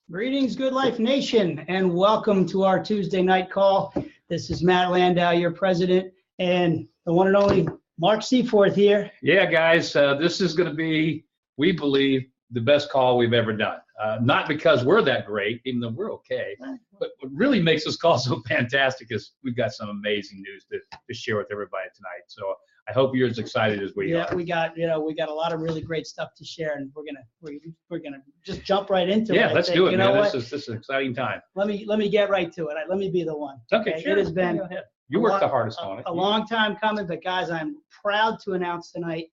Greetings, Good Life Nation, and welcome to our Tuesday night call. This is Matt Landau, your president, and the one and only Mark Seaforth here. Yeah, guys, this is going to be, we believe, the best call we've ever done. Not because we're that great, even though we're okay, but what really makes this call so fantastic is we've got some amazing news to share with everybody tonight. So I hope you're as excited as we are. Yeah, we got a lot of really great stuff to share, and we're gonna just jump right into it. Yeah, let's do it, you man. know This is an exciting time. Let me get right to it. Let me be the one. Okay, sure. It has been you worked the hardest on it. A long time coming, but guys, I'm proud to announce tonight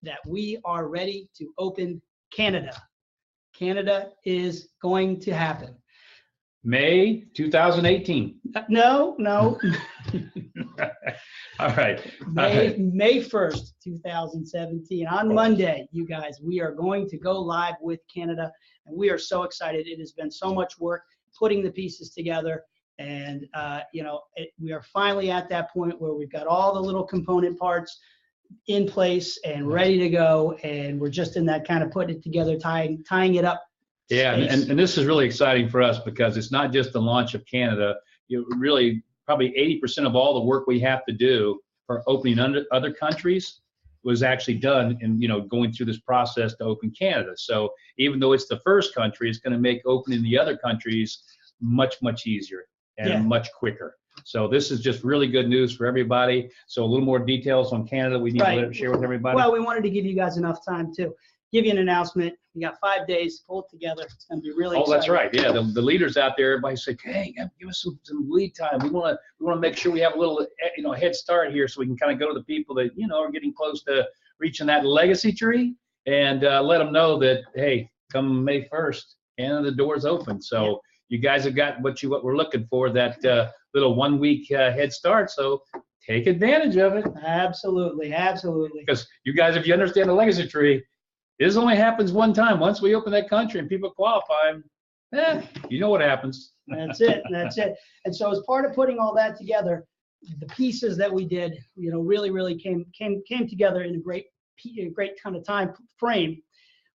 that we are ready to open Canada. Canada is going to happen. May 2018. No. All right. May 1st, 2017. On Monday, you guys, we are going to go live with Canada, and we are so excited. It has been so much work putting the pieces together, and we are finally at that point where we've got all the little component parts in place and ready to go, and we're just in that kind of putting it together, tying it up. Yeah, and this is really exciting for us because it's not just the launch of Canada. Really, probably 80% of all the work we have to do for opening other countries was actually done in going through this process to open Canada. So even though it's the first country, it's going to make opening the other countries much easier and much quicker. So this is just really good news for everybody. So a little more details on Canada we need to share with everybody. Well, we wanted to give you guys enough time to give you an announcement. You got 5 days to pull it together. It's going to be really exciting. That's right. Yeah, the leaders out there, everybody say, hey, give us some lead time. We want to make sure we have a little head start here so we can kind of go to the people that are getting close to reaching that legacy tree and let them know that, hey, come May 1st, Canada, the door's open. So you guys have got what we're looking for, that little 1 week head start. So take advantage of it. Absolutely. Because you guys, if you understand the legacy tree, this only happens one time. Once we open that country and people qualify, you know what happens. That's it. And so as part of putting all that together, the pieces that we did, really came together in a great kind of time frame.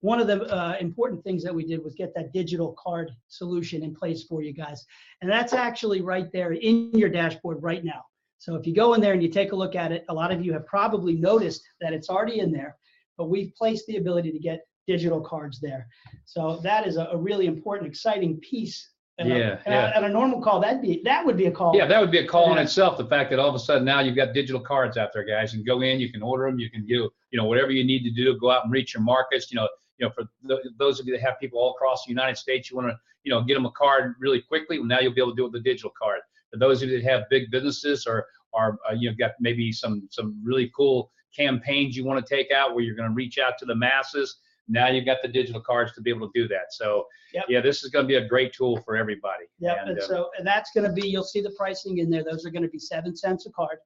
One of the important things that we did was get that digital card solution in place for you guys. And that's actually right there in your dashboard right now. So if you go in there and you take a look at it, a lot of you have probably noticed that it's already in there, but we've placed the ability to get digital cards there. So that is a really important, exciting piece. At a normal call, that would be a call. Yeah, that would be a call in itself. The fact that all of a sudden now you've got digital cards out there, guys. You can go in, you can order them, you can do whatever you need to do. Go out and reach your markets. For those of you that have people all across the United States, you want to get them a card really quickly. Well, now you'll be able to do it with the digital card. For those of you that have big businesses or you've got maybe some really cool campaigns you want to take out where you're going to reach out to the masses, now you've got the digital cards to be able to do that. So this is going to be a great tool for everybody. And that's going to be, you'll see the pricing in there. Those are going to be 7 cents a card.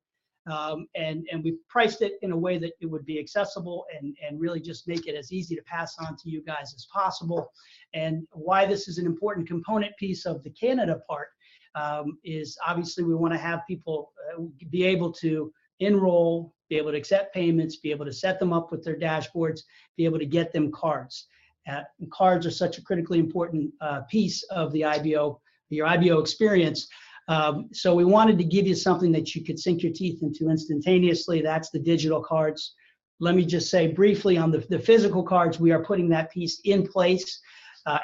And we priced it in a way that it would be accessible and really just make it as easy to pass on to you guys as possible. And why this is an important component piece of the Canada part is obviously we want to have people be able to enroll, be able to accept payments, be able to set them up with their dashboards, be able to get them cards. Cards are such a critically important piece of the your IBO experience. So we wanted to give you something that you could sink your teeth into instantaneously. That's the digital cards. Let me just say briefly on the physical cards, we are putting that piece in place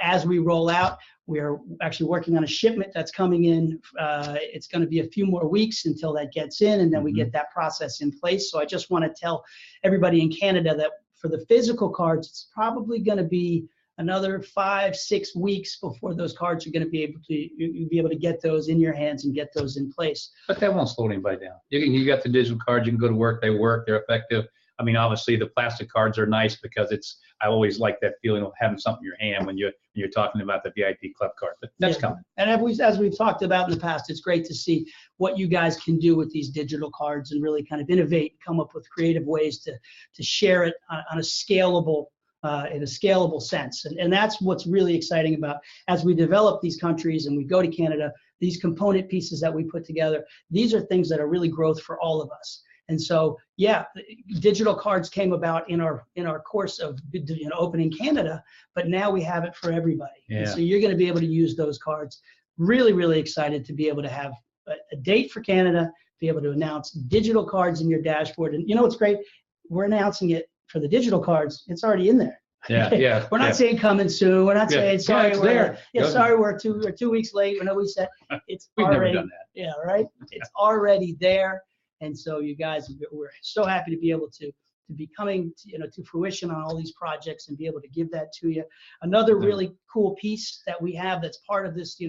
as we roll out. We are actually working on a shipment that's coming in. It's going to be a few more weeks until that gets in, and then we get that process in place. So I just want to tell everybody in Canada that for the physical cards, it's probably going to be another 5-6 weeks before those cards are going to be able to get those in your hands and get those in place. But that won't slow anybody down. You got the digital cards, you can go to work, they work, they're effective. I mean, obviously the plastic cards are nice because I always like that feeling of having something in your hand when you're talking about the VIP club card, but that's coming. And as we've talked about in the past, it's great to see what you guys can do with these digital cards and really kind of innovate, come up with creative ways to share it on a scalable in a scalable sense. And that's what's really exciting about as we develop these countries and we go to Canada, these component pieces that we put together, these are things that are really growth for all of us. And so, yeah, digital cards came about in our course of opening Canada, but now we have it for everybody. Yeah. And so you're going to be able to use those cards. Really, really excited to be able to have a date for Canada, be able to announce digital cards in your dashboard. And you know what's great? We're announcing it for the digital cards. It's already in there. Yeah, yeah. We're not saying coming soon. We're not saying sorry. it's we're there. sorry we're 2 weeks late. We know we said it's We've already. never done that. Yeah, right. It's already there, and so you guys, we're so happy to be able to be coming to fruition on all these projects and be able to give that to you. Another really cool piece that we have that's part of this,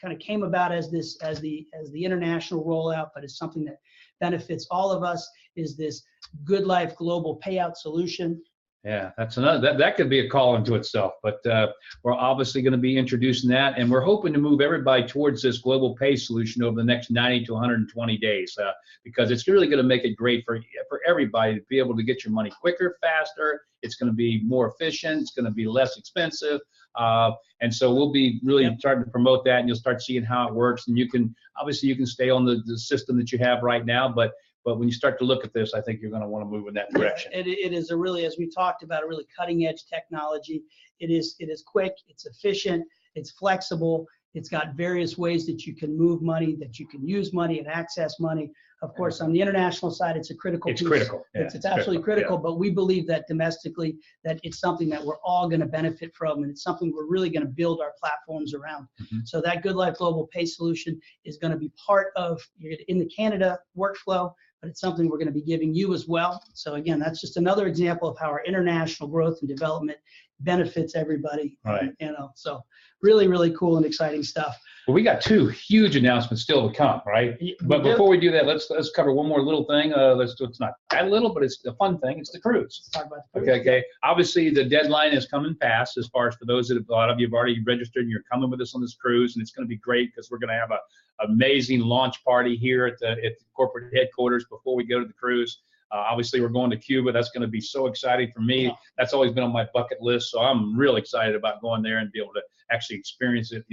kind of came about as the international rollout, but it's something that benefits all of us, is this GoodLife global payout solution. Yeah, that's another, that could be a call into itself, but we're obviously going to be introducing that, and we're hoping to move everybody towards this global pay solution over the next 90 to 120 days, because it's really going to make it great for everybody to be able to get your money quicker, faster. It's going to be more efficient. It's going to be less expensive. And so we'll be really starting to promote that, and you'll start seeing how it works. And you can stay on the system that you have right now, but when you start to look at this, I think you're going to want to move in that direction. Yeah, it is a really, as we talked about, a really cutting edge technology. It is quick, it's efficient, it's flexible. It's got various ways that you can move money, that you can use money and access money. Of course, on the international side, it's a critical piece. Critical. Yeah, it's absolutely critical, but we believe that domestically, that it's something that we're all going to benefit from, and it's something we're really going to build our platforms around. So that GoodLife Global Pay solution is going to be part of in the Canada workflow, but it's something we're going to be giving you as well. So again, that's just another example of how our international growth and development benefits everybody. Right. So really, really cool and exciting stuff. Well, we got two huge announcements still to come, right? But before we do that, let's cover one more little thing. It's not that little, but it's a fun thing. It's the cruise. Let's talk about the cruise. Okay. Obviously, the deadline is coming fast. As far as for those a lot of you have already registered, and you're coming with us on this cruise, and it's going to be great because we're going to have an amazing launch party here at the corporate headquarters before we go to the cruise. Obviously, we're going to Cuba. That's going to be so exciting for me. Yeah. That's always been on my bucket list. So I'm real excited about going there and be able to actually experience it.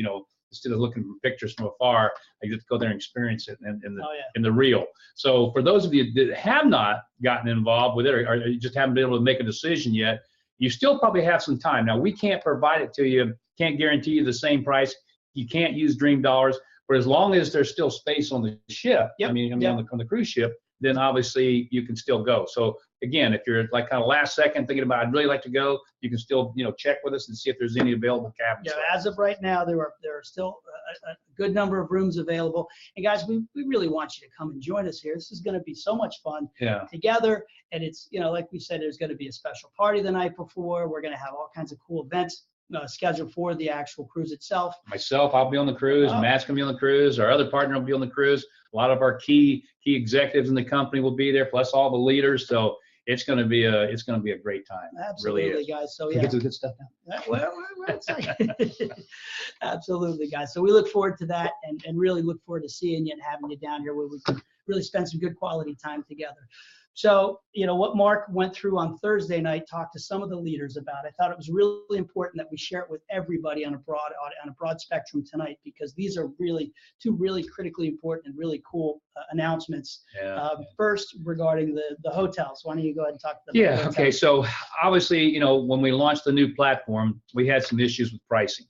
Instead of looking for pictures from afar, I get to go there and experience it in the real. So for those of you that have not gotten involved with it, or you just haven't been able to make a decision yet, you still probably have some time. Now, we can't provide it to you, can't guarantee you the same price. You can't use Dream Dollars, but as long as there's still space on the ship, on the cruise ship, then obviously you can still go. So again, if you're like kind of last second thinking about, I'd really like to go, you can still, check with us and see if there's any available cabins. Yeah, as of right now, there are still a good number of rooms available. And guys, we really want you to come and join us here. This is going to be so much fun together. And it's, like we said, there's going to be a special party the night before. We're going to have all kinds of cool events scheduled for the actual cruise itself. Myself, I'll be on the cruise. Matt's going to be on the cruise. Our other partner will be on the cruise. A lot of our key executives in the company will be there, plus all the leaders. So it's going to be a great time. Absolutely, really is. Guys. So Get to the good stuff now. Absolutely, guys. So we look forward to that, and really look forward to seeing you and having you down here where we can really spend some good quality time together. So, what Mark went through on Thursday night, talked to some of the leaders about, I thought it was really important that we share it with everybody on a broad spectrum tonight, because these are two really critically important and really cool announcements. First, regarding the hotels. Why don't you go ahead and talk to them? Yeah, okay. So obviously, when we launched the new platform, we had some issues with pricing.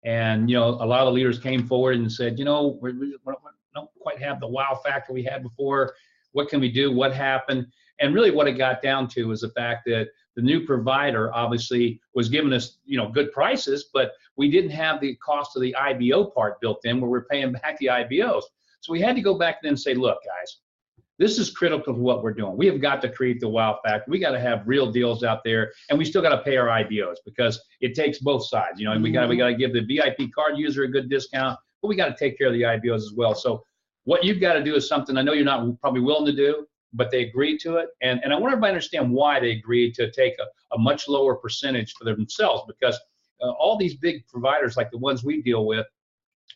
And, a lot of the leaders came forward and said, we don't quite have the wow factor we had before. What can we do? What happened? And really what it got down to was the fact that the new provider obviously was giving us, good prices, but we didn't have the cost of the IBO part built in where we're paying back the IBOs. So we had to go back then and say, look, guys, this is critical to what we're doing. We have got to create the wow factor. We got to have real deals out there, and we still got to pay our IBOs because it takes both sides. And we got to give the VIP card user a good discount, but we got to take care of the IBOs as well. So what you've got to do is something I know you're not probably willing to do, but they agreed to it. And I want everybody to understand why they agreed to take a much lower percentage for themselves, because all these big providers like the ones we deal with,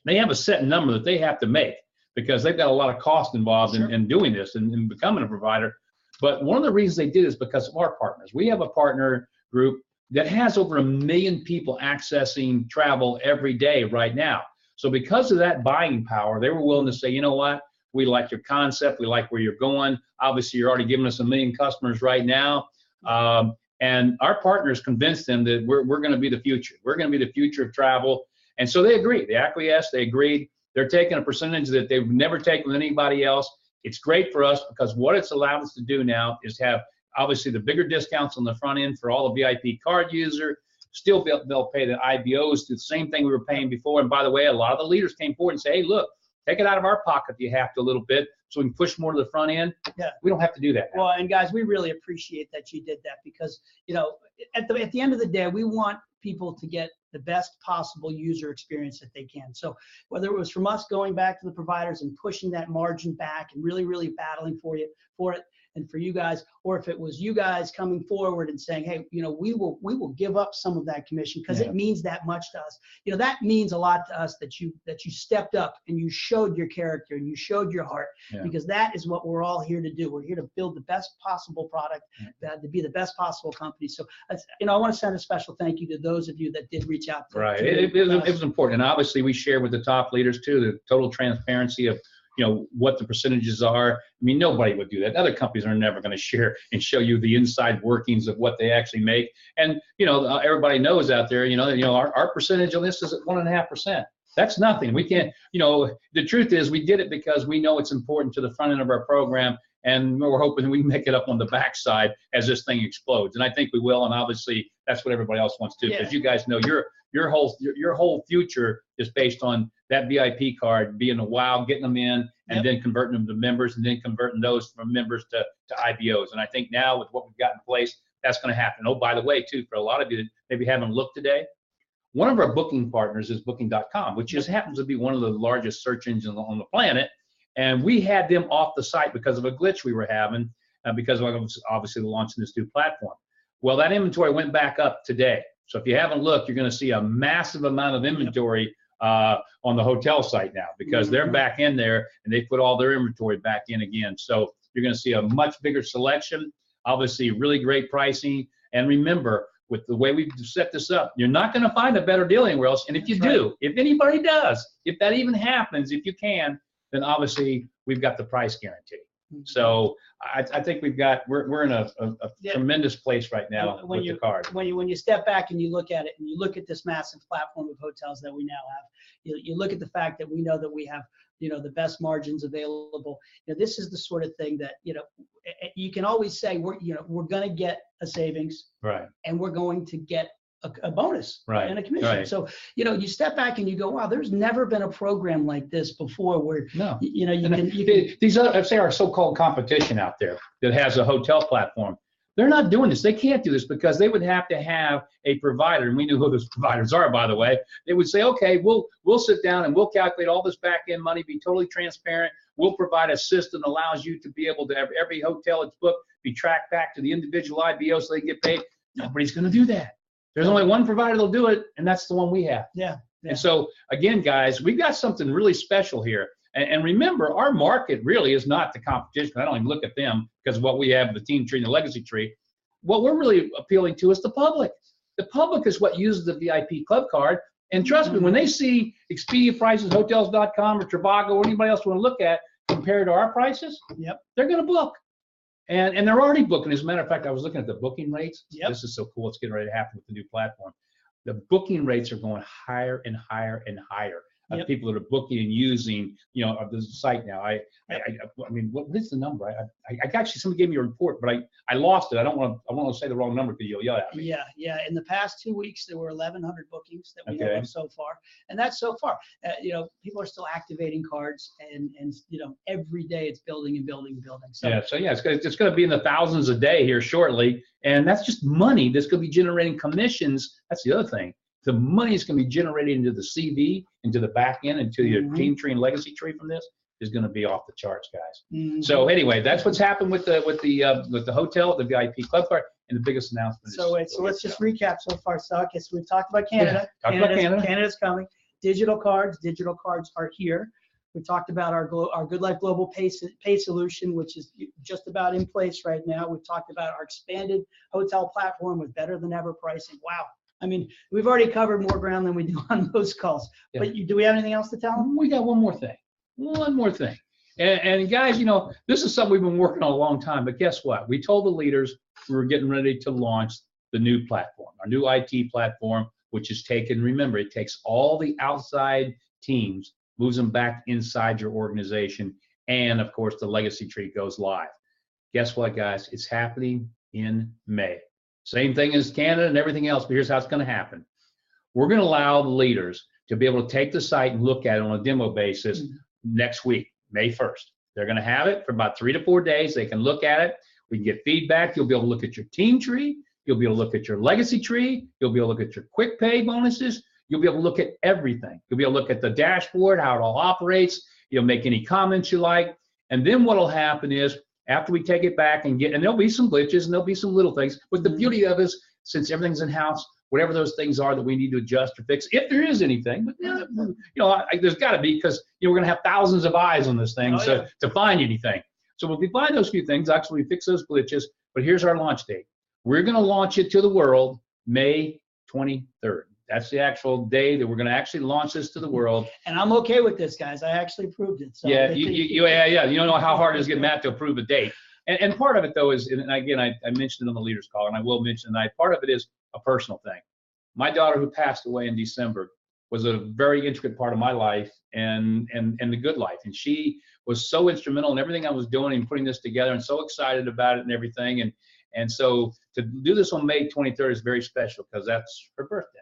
they have a set number that they have to make because they've got a lot of cost involved in doing this and becoming a provider. But one of the reasons they did is because of our partners. We have a partner group that has over 1 million people accessing travel every day right now. So because of that buying power, they were willing to say, you know what, We like your concept. We like where you're going. Obviously, you're already giving us 1 million customers right now. And our partners convinced them that we're going to be the future. We're going to be the future of travel. And so they agreed. They acquiesced. They agreed. They're taking a percentage that they've never taken with anybody else. It's great for us because what it's allowed us to do now is have obviously the bigger discounts on the front end for all the VIP card user. Still, they'll pay the IBOs to the same thing we were paying before. And by the way, a lot of the leaders came forward and say, hey, look, take it out of our pocket if you have to a little bit so we can push more to the front end. Yeah. We don't have to do that now. Well, and guys, we really appreciate that you did that because, you know, at the end of the day, we want people to get the best possible user experience that they can. So whether it was from us going back to the providers and pushing that margin back and really, really battling for it, and for you guys, or if it was you guys coming forward and saying, hey, you know, we will give up some of that commission because it means that much to us. You know, that means a lot to us that you stepped up and you showed your character and you showed your heart, because that is what we're all here to do. We're here to build the best possible product, to be the best possible company. So, you know, I want to send a special thank you to those of you that did reach out. It was important. And obviously we share with the top leaders too, the total transparency of, you know, what the percentages are. I mean, nobody would do that. Other companies are never going to share and show you the inside workings of what they actually make. And, you know, everybody knows out there, you know, our percentage on this is at 1.5%. That's nothing. We can't, you know, the truth is we did it because we know it's important to the front end of our program. And we're hoping we can make it up on the backside as this thing explodes. And I think we will. And obviously that's what everybody else wants to do, because you guys know your whole future is based on that VIP card being a wow, getting them in, and then converting them to members, and then converting those from members to IBOs. And I think now with what we've got in place, that's going to happen. Oh, by the way, too, for a lot of you that maybe haven't looked today, one of our booking partners is Booking.com, which just happens to be one of the largest search engines on the planet. And we had them off the site because of a glitch we were having, because of obviously launching this new platform. Well, that inventory went back up today. So if you haven't looked, you're going to see a massive amount of inventory on the hotel site now, because they're back in there and they put all their inventory back in again. So you're going to see a much bigger selection, obviously really great pricing. And remember, with the way we've set this up, you're not going to find a better deal anywhere else. And if you do, if anybody does, if that even happens, if you can, then obviously we've got the price guarantee. So I think we're in a tremendous place right now with the card. When you step back and you look at it and you look at this massive platform of hotels that we now have, you look at the fact that we know that we have, you know, the best margins available. You know, this is the sort of thing that, you know, you can always say we're going to get a savings, right, and we're going to get a bonus, right, and a commission. Right. So, you know, you step back and you go, wow, there's never been a program like this before where, you know, these other, let's say our so-called competition out there that has a hotel platform, they're not doing this. They can't do this because they would have to have a provider, and we knew who those providers are, by the way. They would say, okay, we'll sit down and we'll calculate all this back-end money, be totally transparent. We'll provide a system that allows you to be able to have every hotel it's booked be tracked back to the individual IBO so they can get paid. Nobody's going to do that. There's only one provider that'll do it, and that's the one we have. Yeah. And so, again, guys, we've got something really special here. And remember, our market really is not the competition. I don't even look at them because of what we have, the team tree and the legacy tree. What we're really appealing to is the public. The public is what uses the VIP club card. And trust me, when they see Expedia prices, Hotels.com or Trivago or anybody else want to look at compared to our prices, they're going to book. And they're already booking. As a matter of fact, I was looking at the booking rates. This is so cool. It's getting ready to happen with the new platform. The booking rates are going higher and higher and higher. Of people that are booking and using, you know, of the site now. I mean, what is the number? I actually, somebody gave me a report, but I lost it. I don't want to say the wrong number because you'll yell at me. Yeah. In the past 2 weeks, there were 1,100 bookings that we have so far, and that's so far. You know, people are still activating cards, and you know, every day it's building and building and building. So it's going to be in the thousands a day here shortly, and that's just money that's going to be generating commissions. That's the other thing. The money is going to be generated into the CV, into the back end, into your team tree and legacy tree from this is going to be off the charts, guys. So anyway, that's what's happened with the hotel, the VIP club card, and the biggest announcement. So let's just recap so far. So okay, so we've talked about Canada. Canada's coming. Digital cards are here. We talked about our GoodLife Global Pay solution, which is just about in place right now. We've talked about our expanded hotel platform with better than ever pricing. Wow. I mean, we've already covered more ground than we do on those calls. But do we have anything else to tell them? We got one more thing. One more thing. And guys, you know, this is something we've been working on a long time, but guess what? We told the leaders we were getting ready to launch the new platform, our new IT platform, which is taken, remember, it takes all the outside teams, moves them back inside your organization, and of course, the legacy tree goes live. Guess what, guys? It's happening in May. Same thing as Canada and everything else, but here's how it's going to happen. We're going to allow the leaders to be able to take the site and look at it on a demo basis next week, May 1st. They're going to have it for about 3 to 4 days. They can look at it. We can get feedback. You'll be able to look at your team tree. You'll be able to look at your legacy tree. You'll be able to look at your quick pay bonuses. You'll be able to look at everything. You'll be able to look at the dashboard, how it all operates. You'll make any comments you like. And then what will happen is after we take it back and there'll be some glitches and there'll be some little things. But the beauty of it is, since everything's in-house, whatever those things are that we need to adjust or fix, if there is anything, but you know, there's got to be, because you know, we're going to have thousands of eyes on this thing to find anything. So if we find those few things, actually we fix those glitches. But here's our launch date. We're going to launch it to the world May 23rd. That's the actual day that we're going to actually launch this to the world. And I'm okay with this, guys. I actually approved it. So yeah, you don't know how hard it is to get Matt to approve a date. And part of it, though, is, and again, I mentioned it on the leaders call, and I will mention tonight, part of it is a personal thing. My daughter, who passed away in December, was a very intricate part of my life and the good life. And she was so instrumental in everything I was doing and putting this together, and so excited about it and everything. And so to do this on May 23rd is very special, because that's her birthday.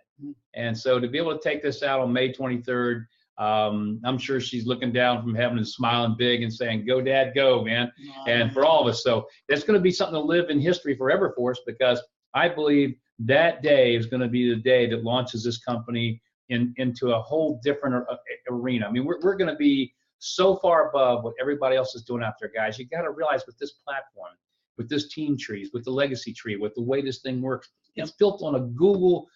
And so to be able to take this out on May 23rd, I'm sure she's looking down from heaven and smiling big and saying, "Go, Dad, go, man." And for all of us. So that's going to be something to live in history forever for us, because I believe that day is going to be the day that launches this company into a whole different arena. I mean, we're going to be so far above what everybody else is doing out there, guys. You got to realize, with this platform, with this team trees, with the legacy tree, with the way this thing works, it's built on a Google,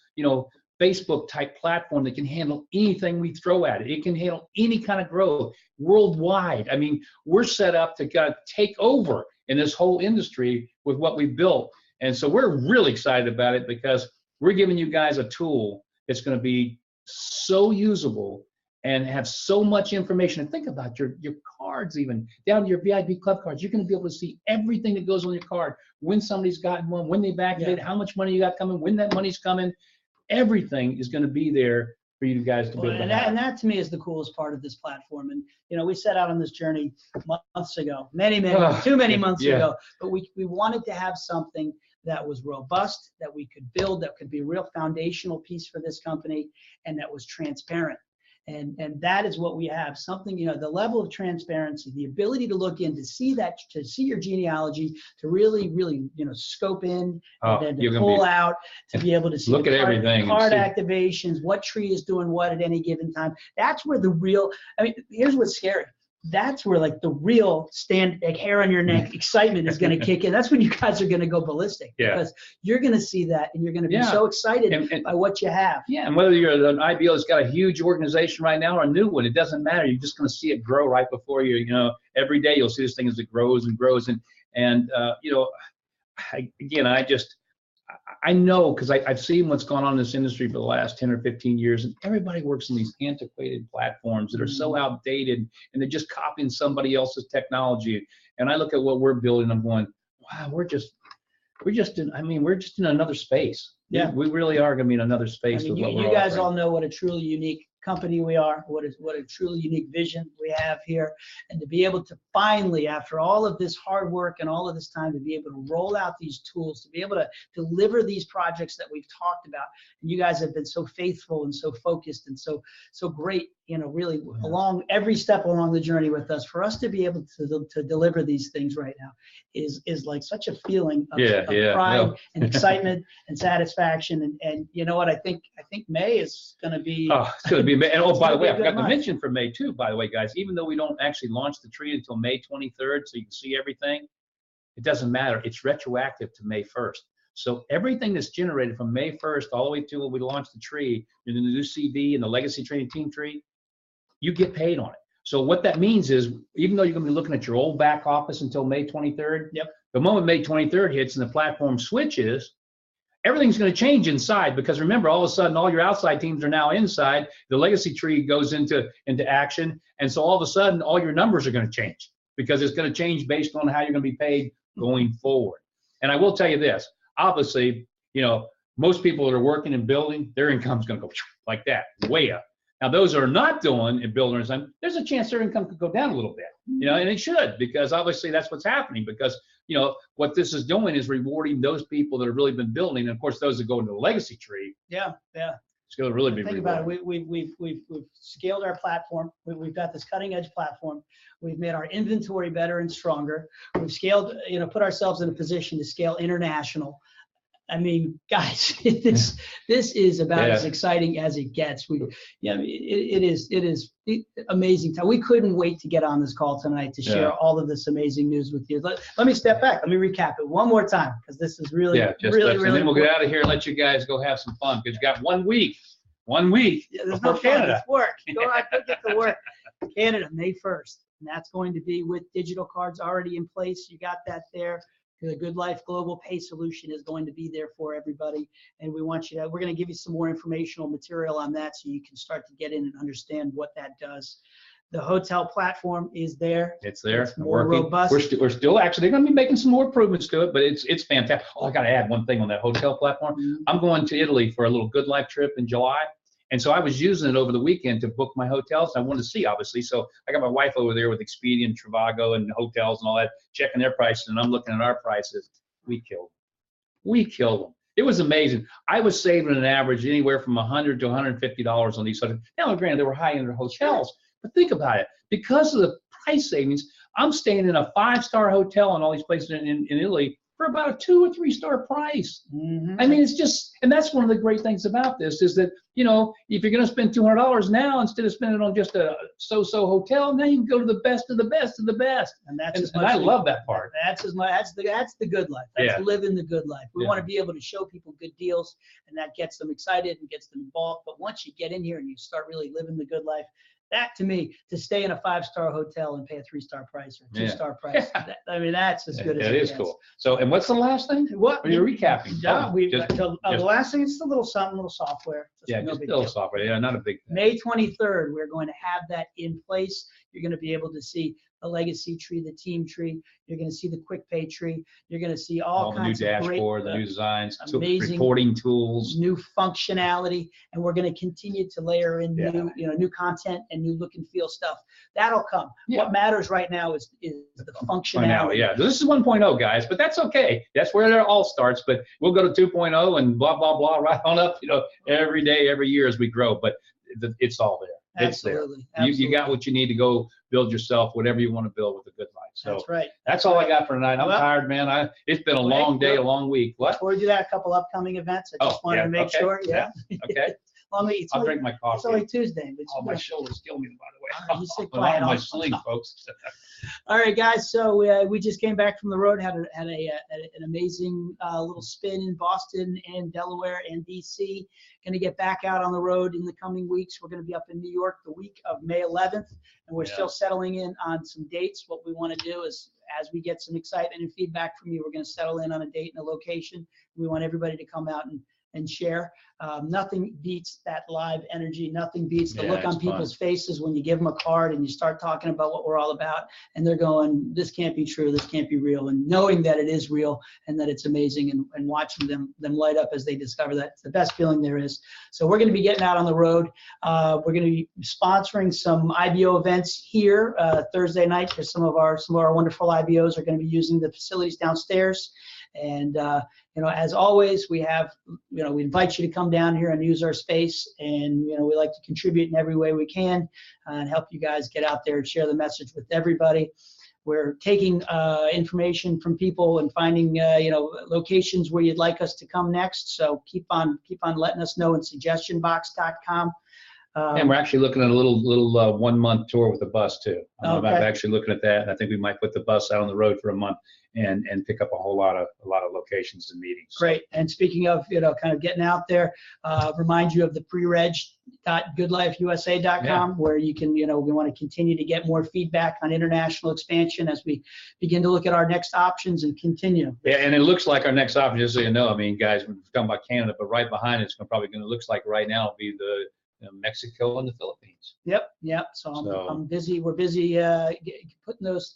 Facebook type platform that can handle anything we throw at it. It can handle any kind of growth worldwide. I mean, we're set up to kind of take over in this whole industry with what we built. And so we're really excited about it, because we're giving you guys a tool that's going to be so usable and have so much information. And think about your cards, even down to your VIP club cards. You're going to be able to see everything that goes on your card, when somebody's gotten one, when they've activated, how much money you got coming, when that money's coming. Everything is going to be there for you guys to be able to have. And that to me is the coolest part of this platform. And we set out on this journey months ago, too many months ago. But we wanted to have something that was robust, that we could build, that could be a real foundational piece for this company, and that was transparent. And that is what we have. Something, the level of transparency, the ability to look in, to see your genealogy, to really, scope in, and then to pull out, to be able to see look at everything, card activations, what tree is doing what at any given time. That's where the real, here's what's scary. That's where the real hair on your neck excitement is going to kick in. That's when you guys are going to go ballistic, because you're going to see that, and you're going to be so excited by what you have. Yeah, and whether you're an IBO that's got a huge organization right now or a new one, it doesn't matter. You're just going to see it grow right before you. Every day you'll see this thing as it grows and grows. I know, because I've seen what's gone on in this industry for the last 10 or 15 years, and everybody works on these antiquated platforms that are so outdated, and they're just copying somebody else's technology. And I look at what we're building, I'm going, wow, we're just in another space. Yeah, we really are going to be in another space. You guys all know what a truly unique company we are, what a truly unique vision we have here, and to be able to finally, after all of this hard work and all of this time, to be able to roll out these tools, to be able to deliver these projects that we've talked about. And you guys have been so faithful and so focused and so great, really along every step along the journey with us. For us to be able to deliver these things right now is like such a feeling of pride and excitement and satisfaction. And you know what, I think May is going to be it's going to be May. And by the way, I forgot to mention for May too, by the way, guys, even though we don't actually launch the tree until May 23rd, so you can see everything, it doesn't matter. It's retroactive to May 1st. So everything that's generated from May 1st all the way to when we launch the tree, and the new CV and the legacy tree and team tree, you get paid on it. So what that means is, even though you're going to be looking at your old back office until May 23rd, the moment May 23rd hits and the platform switches, everything's going to change inside, because remember, all of a sudden, all your outside teams are now inside. The legacy tree goes into action, and so all of a sudden, all your numbers are going to change, because it's going to change based on how you're going to be paid going forward. And I will tell you this, obviously, most people that are working in building, their income's going to go like that, way up. Now, those that are not doing in building, there's a chance their income could go down a little bit, and it should, because obviously that's what's happening, because, what this is doing is rewarding those people that have really been building. And of course, those that go into the legacy tree. Yeah. It's going to really be Think rewarding. about it. We've scaled our platform. We've got this cutting edge platform. We've made our inventory better and stronger. We've scaled, put ourselves in a position to scale international. I mean, guys, this is about as exciting as it gets. It is amazing time. We couldn't wait to get on this call tonight to share all of this amazing news with you. Let me step back. Let me recap it one more time, because this is really, really. And then we'll get out of here and let you guys go have some fun, because you got 1 week. 1 week before Canada. It's work. Go out, go get to work. Canada, May 1st. And that's going to be with digital cards already in place. You got that there. The GoodLife Global Pay Solution is going to be there for everybody, and we're going to give you some more informational material on that, so you can start to get in and understand what that does. The hotel platform is there. It's there. It's more robust. We're still actually, they're going to be making some more improvements to it, but it's fantastic. Oh, I got to add one thing on that hotel platform. I'm going to Italy for a little GoodLife trip in July. And so I was using it over the weekend to book my hotels. I wanted to see, obviously. So I got my wife over there with Expedia and Trivago and hotels and all that, checking their prices, and I'm looking at our prices. We killed them. It was amazing. I was saving an average anywhere from $100 to $150 on these hotels. Now, granted, they were high-end hotels, but think about it. Because of the price savings, I'm staying in a 5-star hotel in all these places in Italy for about a 2 or 3 star price. I mean, it's just, and that's one of the great things about this, is that, if you're going to spend $200 now, instead of spending it on just a so-so hotel, now you can go to the best of the best of the best. And I love that part. That's the good life. That's living the good life. We want to be able to show people good deals, and that gets them excited and gets them involved. But once you get in here and you start really living the good life, that, to me, to stay in a 5-star hotel and pay a 3-star price or 2-star price, that's as good as it gets. It is cool. So, and what's the last thing? What are you recapping? The last thing is a little something, a little software. Just a little software. Yeah, not a big thing. May 23rd, we're going to have that in place. You're going to be able to see the legacy tree, the team tree. You're going to see the quick pay tree. You're going to see all kinds the new of dashboard, great, the new designs, amazing reporting tools, new functionality, and we're going to continue to layer in new content and new look and feel stuff. That'll come. What matters right now is the functionality. This is 1.0, guys, but that's okay. That's where it all starts. But we'll go to 2.0 and blah blah blah right on up. Every day, every year as we grow. But it's all there. Absolutely. It's there. You got what you need to go build yourself, whatever you want to build with a good life. So that's right. That's all I got for tonight. I'm tired, man. It's been a long day, a long week. What? Before we do that, a couple upcoming events. I just wanted to make sure. Yeah. Okay. I'll drink my coffee. It's only Tuesday. My shoulders kill me, by the way. You sit quiet. On my sling, folks. All right, guys. So we just came back from the road, had an amazing little spin in Boston and Delaware and DC. Going to get back out on the road in the coming weeks. We're going to be up in New York the week of May 11th, and we're still settling in on some dates. What we want to do is, as we get some excitement and feedback from you, we're going to settle in on a date and a location. We want everybody to come out and share. Nothing beats that live energy. Nothing beats the look on people's faces when you give them a card and you start talking about what we're all about, and they're going, this can't be true, this can't be real, and knowing that it is real and that it's amazing, and watching them light up as they discover that. It's the best feeling there is. So we're going to be getting out on the road. We're going to be sponsoring some IBO events here Thursday night, because some of our wonderful IBOs are going to be using the facilities downstairs. And as always, we invite you to come down here and use our space, and we like to contribute in every way we can and help you guys get out there and share the message with everybody. We're taking information from people and finding locations where you'd like us to come next. So keep on letting us know in suggestionbox.com. And we're actually looking at a little 1 month tour with the bus too. I'm Okay. actually looking at that. I think we might put the bus out on the road for a month and pick up a lot of locations and meetings. Great. And speaking of, kind of getting out there, remind you of the prereg.goodlifeusa.com, where you can, we want to continue to get more feedback on international expansion as we begin to look at our next options and continue. Yeah, and it looks like our next option, just so you know, I mean, guys, we're talking about Canada, but right behind it's probably going to looks like right now will be the Mexico and the Philippines. Yep. So I'm busy. We're busy putting those,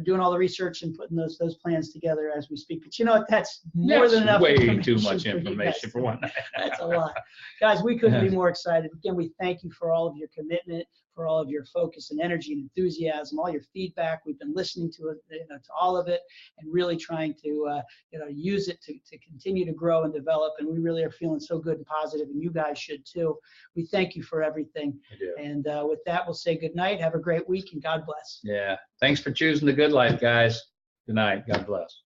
doing all the research and putting those plans together as we speak. But that's more than enough. Way too much information for one night. That's a lot. Guys, we couldn't be more excited. Again, we thank you for all of your commitment, for all of your focus and energy and enthusiasm, all your feedback. We've been listening to it, to all of it, and really trying to, use it to continue to grow and develop. And we really are feeling so good and positive, and you guys should too. We thank you for everything. I do. And with that, we'll say good night. Have a great week, and God bless. Yeah. Thanks for choosing the Good Life, guys. Good night. God bless.